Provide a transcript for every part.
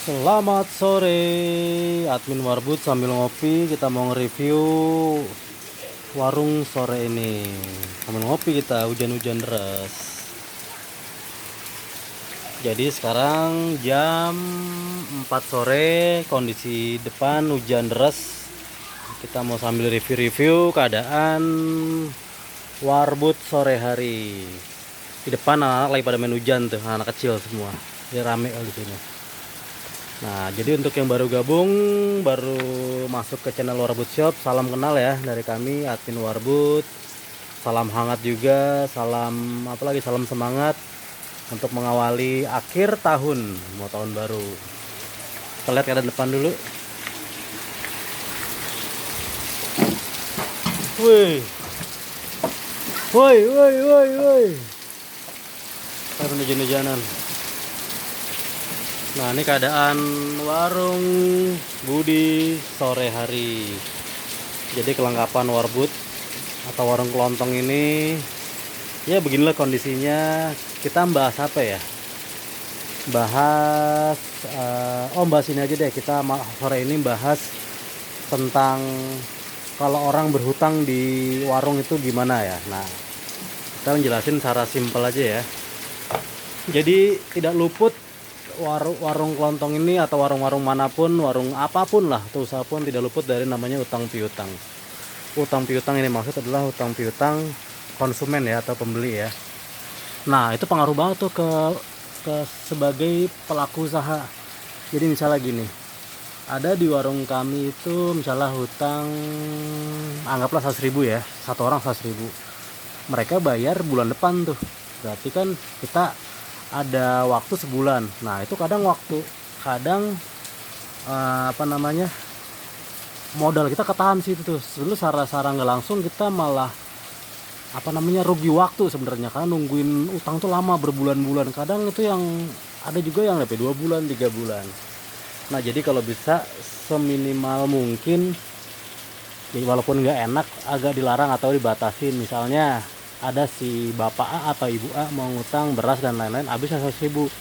Selamat sore, admin Warbud sambil ngopi. Kita mau nge-review warung sore ini. Sambil ngopi kita, hujan-hujan deras. Jadi sekarang jam 4 sore, kondisi depan hujan deras. Kita mau sambil review-review keadaan Warbud sore hari. Di depan anak-anak lagi pada main hujan tuh, anak kecil semua. Jadi rame di sini. Nah, jadi untuk yang baru gabung, baru masuk ke channel Warbud Shop, salam kenal ya dari kami admin Warbud. Salam hangat juga, salam apalagi salam semangat untuk mengawali akhir tahun, mau tahun baru. Kita lihat keadaan depan dulu. Woi. Woi, woi, woi, woi. Kita hujan-hujanan. Nah, ini keadaan warung Budi sore hari. Jadi kelengkapan Warbud atau warung kelontong ini ya beginilah kondisinya. Kita bahas apa ya? Bahas bahas ini aja deh. Kita sore ini bahas tentang kalau orang berhutang di warung itu gimana ya. Nah, kita menjelasin secara simpel aja ya. Jadi tidak luput warung kelontong ini atau warung-warung manapun, warung apapun lah, atau usaha pun tidak luput dari namanya utang piutang. Utang piutang ini maksud adalah utang piutang konsumen ya atau pembeli ya. Nah, itu pengaruh banget tuh ke sebagai pelaku usaha. Jadi misalnya gini, ada di warung kami itu misalnya hutang anggaplah 100.000 ya, satu orang 100.000. Mereka bayar bulan depan tuh. Berarti kan kita ada waktu sebulan. Nah, itu kadang modal kita ketahan sih itu tuh. Sebenarnya secara nggak langsung kita malah rugi waktu sebenarnya, karena nungguin utang tuh lama berbulan-bulan. Kadang itu yang ada juga yang lebih 2 bulan 3 bulan. Nah, jadi kalau bisa seminimal mungkin, jadi walaupun nggak enak agak dilarang atau dibatasin. Misalnya ada si bapak A atau ibu A mau ngutang beras dan lain-lain, habis 100.000,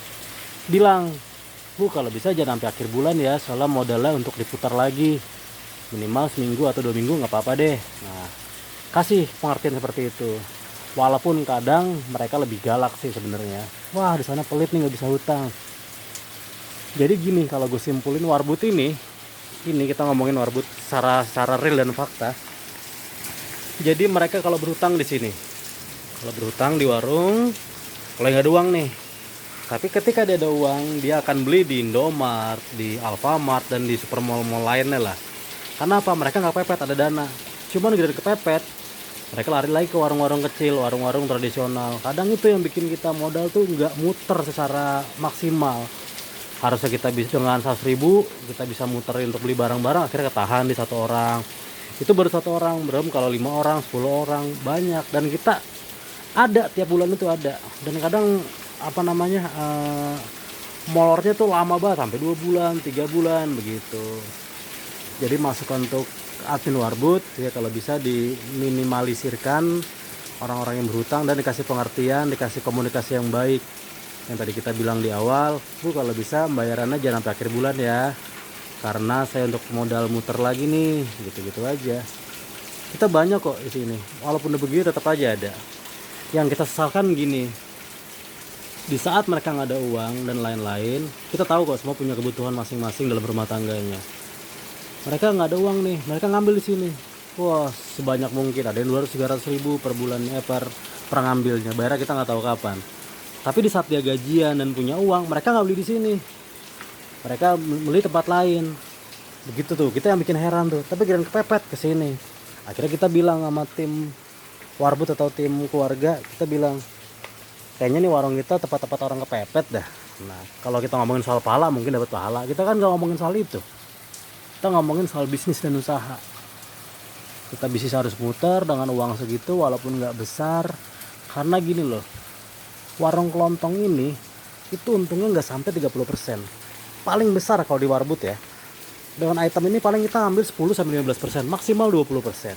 bilang, Bu, kalau bisa jangan sampai akhir bulan ya, soalnya modalnya untuk diputar lagi minimal seminggu atau 2 minggu, nggak apa-apa deh. Nah, kasih pengertian seperti itu. Walaupun kadang mereka lebih galak sih sebenarnya, wah di sana pelit nih, nggak bisa hutang. Jadi gini, kalau gue simpulin Warbud ini kita ngomongin Warbud secara real dan fakta. Jadi mereka kalau berhutang di sini, kalau berhutang di warung, kalau nggak ada uang nih, tapi ketika dia ada uang, dia akan beli di Indomart, di Alfamart, dan di supermall-mall lainnya lah. Karena apa? Mereka nggak pepet, ada dana. Cuman gara kepepet, mereka lari lagi ke warung-warung kecil, warung-warung tradisional. Kadang itu yang bikin kita modal tuh nggak muter secara maksimal. Harusnya kita bisa dengan 100.000, kita bisa muterin untuk beli barang-barang, akhirnya ketahan di satu orang. Itu baru satu orang, belum kalau 5 orang, 10 orang, banyak. Dan kita ada tiap bulan itu ada, dan kadang molornya tuh lama banget, sampai 2 bulan 3 bulan begitu. Jadi masukan untuk admin Warbud ya, kalau bisa diminimalisirkan orang-orang yang berhutang dan dikasih pengertian, dikasih komunikasi yang baik. Yang tadi kita bilang di awal, Bu, kalau bisa bayarannya jangan sampai akhir bulan ya, karena saya untuk modal muter lagi nih, gitu-gitu aja. Kita banyak kok di sini, walaupun udah begitu tetap aja ada. Yang kita sesalkan gini, di saat mereka nggak ada uang dan lain-lain, kita tahu kok semua punya kebutuhan masing-masing dalam rumah tangganya. Mereka nggak ada uang nih, mereka ngambil di sini. Wah, sebanyak mungkin, ada yang 200-300 ribu per bulannya, per ngambilnya. Bayarnya kita nggak tahu kapan. Tapi di saat dia gajian dan punya uang, mereka nggak beli di sini. Mereka beli tempat lain. Begitu tuh, kita yang bikin heran tuh. Tapi kira kepepet ke sini. Akhirnya kita bilang sama tim Warbud atau tim keluarga, kita bilang, kayaknya nih warung kita tempat-tempat orang kepepet dah. Nah, kalau kita ngomongin soal pahala, mungkin dapat pahala. Kita kan nggak ngomongin soal itu. Kita ngomongin soal bisnis dan usaha. Kita bisnis harus muter dengan uang segitu walaupun nggak besar. Karena gini loh, warung kelontong ini itu untungnya nggak sampai 30%. Paling besar kalau di Warbud ya. Dengan item ini paling kita ambil 10-15%, maksimal 20%.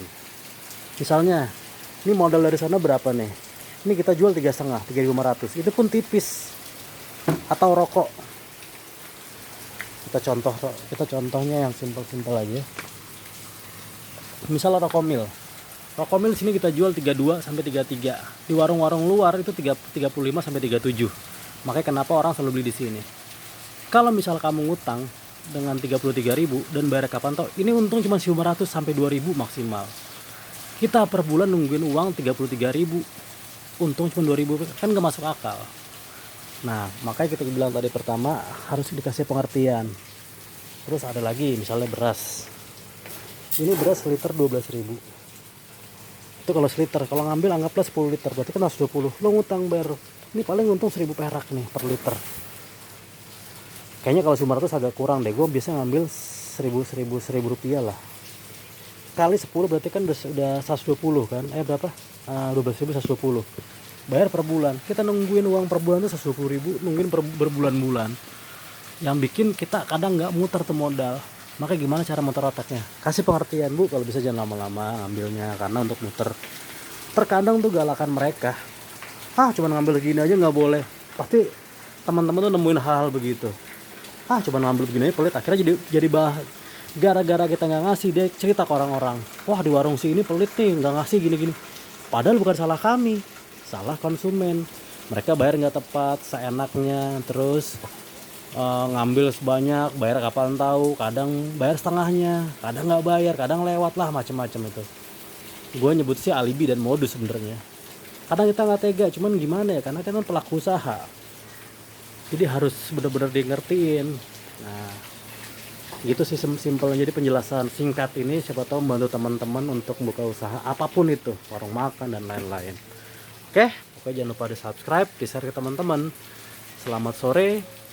Misalnya, ini modal dari sana berapa nih? Ini kita jual 3,5, 3.500. Itu pun tipis. Atau rokok. kita contohnya yang simpel-simpel aja. Misal Rokomil di sini kita jual 32 sampai 33. Di warung-warung luar itu 35 sampai 37. Makanya kenapa orang selalu beli di sini. Kalau misal kamu ngutang dengan 33.000 dan bayar kapan toh, ini untung cuma 500 sampai 2.000 maksimal. Kita per bulan nungguin uang 33.000, untung cuma 2.000, kan gak masuk akal. Nah, makanya kita bilang tadi pertama harus dikasih pengertian. Terus ada lagi misalnya beras. Ini beras liter 12.000. Itu kalau seliter, kalau ngambil anggaplah 10 liter, berarti kan 120. Lo ngutang bayar, ini paling untung 1.000 perak nih per liter. Kayaknya kalau 500 agak kurang deh, gue biasanya ngambil 1.000 rupiah lah. Kali 10 berarti kan udah 120 kan, berapa? 12.000 120. Bayar per bulan, kita nungguin uang per bulan tuh 120.000, nungguin berbulan-bulan. Yang bikin kita kadang nggak muter tuh modal. Makanya gimana cara muter otaknya? Kasih pengertian bu, kalau bisa jangan lama-lama ngambilnya, karena untuk muter. Terkadang tuh galakan mereka, cuman ngambil gini aja nggak boleh. Pasti teman-teman tuh nemuin hal-hal begitu. Cuman ngambil begini aja pelit, akhirnya jadi bahan. Gara-gara kita nggak ngasih, dia cerita ke orang-orang, wah di warung si ini pelit nih, nggak ngasih gini-gini. Padahal bukan salah kami, salah konsumen. Mereka bayar nggak tepat, seenaknya, terus ngambil sebanyak, bayar kapan tahu, kadang bayar setengahnya, kadang nggak bayar, kadang lewat lah, macam-macam itu. Gue nyebut sih alibi dan modus sebenarnya. Kadang kita nggak tega, cuman gimana ya, karena kita kan pelaku usaha, jadi harus benar-benar di ngertiin. Nah gitu sih simpelnya. Jadi penjelasan singkat ini siapa tahu membantu teman-teman untuk buka usaha apapun itu, warung makan dan lain-lain. Oke, jangan lupa di subscribe, di share ke teman-teman. Selamat sore.